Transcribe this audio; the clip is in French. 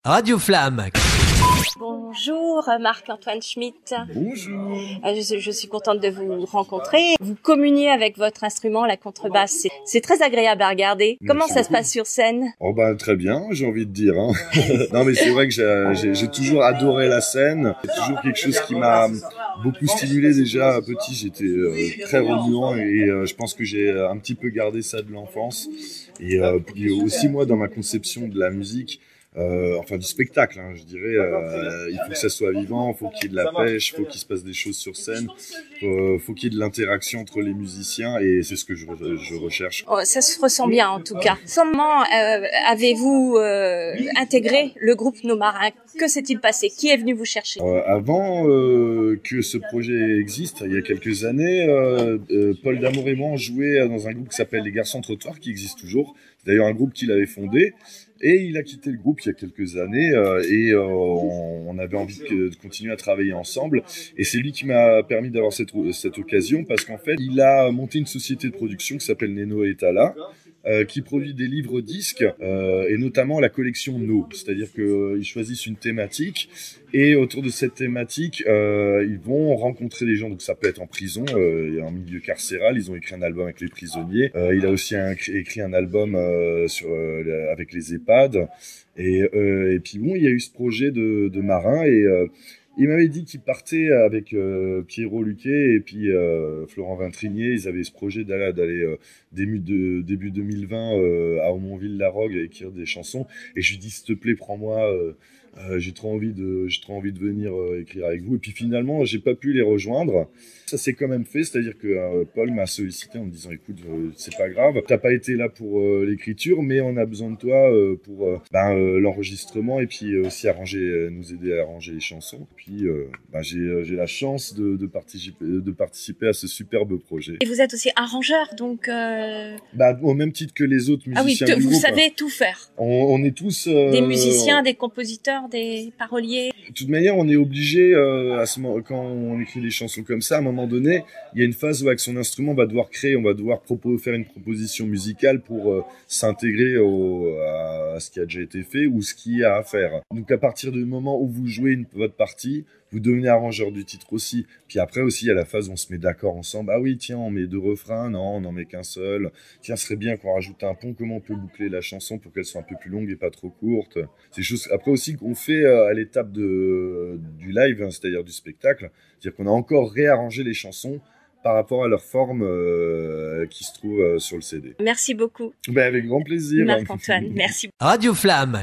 Radio Flamme. Bonjour Marc-Antoine Schmitt. Bonjour. Je suis contente de vous rencontrer. Vous communiez avec votre instrument, la contrebasse. C'est très agréable à regarder. Merci Comment ça se beaucoup. passe sur scène? Oh très bien, j'ai envie de dire. Hein. Non mais c'est vrai que j'ai toujours adoré la scène. C'est toujours quelque chose qui m'a beaucoup stimulé déjà petit. J'étais très remuant et je pense que j'ai un petit peu gardé ça de l'enfance. Et puis aussi moi dans ma conception de la musique, enfin du spectacle, hein, je dirais, il faut que ça soit vivant, faut qu'il y ait de la pêche, faut qu'il se passe des choses sur scène, faut qu'il y ait de l'interaction entre les musiciens et c'est ce que je recherche. Oh, ça se ressent bien en tout cas. Comment avez-vous intégré le groupe Nos Marins? Que s'est-il passé? Qui est venu vous chercher? Avant que ce projet existe, il y a quelques années, Paul D'Amour et moi on jouait dans un groupe qui s'appelle Les Garçons Trottoirs, qui existe toujours. C'est d'ailleurs un groupe qu'il avait fondé. Et il a quitté le groupe il y a quelques années on avait envie de continuer à travailler ensemble. Et c'est lui qui m'a permis d'avoir cette occasion parce qu'en fait, il a monté une société de production qui s'appelle Neno et Tala, qui produit des livres disques et notamment la collection No. C'est-à-dire qu'ils choisissent une thématique et autour de cette thématique, ils vont rencontrer des gens. Donc ça peut être en prison, en milieu carcéral. Ils ont écrit un album avec les prisonniers. Il a aussi écrit un album avec les EHPAD. Et puis bon, il y a eu ce projet de marin et il m'avait dit qu'il partait avec Pierrot Luquet et puis Florent Vintrinier. Ils avaient ce projet d'aller début 2020 à Aumonville-la-Rogue à écrire des chansons. Et je lui dis, s'il te plaît, prends-moi. J'ai trop envie de venir écrire avec vous. Et puis finalement, j'ai pas pu les rejoindre. Ça s'est quand même fait, c'est-à-dire que Paul m'a sollicité en me disant, écoute, c'est pas grave, t'as pas été là pour l'écriture, mais on a besoin de toi pour l'enregistrement et puis aussi nous aider à arranger les chansons. Puis j'ai la chance de participer à ce superbe projet. Et vous êtes aussi arrangeur, donc... Au même titre que les autres musiciens du vous groupe. savez tout faire. On est tous... Des musiciens, des compositeurs, des paroliers. De toute manière, on est obligé, quand on écrit des chansons comme ça, à un moment donné, il y a une phase où avec son instrument, on va devoir créer, on va devoir faire une proposition musicale pour s'intégrer à ce qui a déjà été fait ou ce qu'il y a à faire. Donc à partir du moment où vous jouez votre partie, vous devenez arrangeur du titre aussi. Puis après aussi, il y a la phase où on se met d'accord ensemble. Ah oui, tiens, on met 2 refrains. Non, on n'en met qu'un seul. Tiens, ce serait bien qu'on rajoute un pont. Comment on peut boucler la chanson pour qu'elle soit un peu plus longue et pas trop courte? C'est des choses après aussi qu'on fait à l'étape du live, hein, c'est-à-dire du spectacle. C'est-à-dire qu'on a encore réarrangé les chansons par rapport à leur forme qui se trouve sur le CD. Merci beaucoup. Avec grand plaisir. Marc-Antoine, merci. Radio Flamme.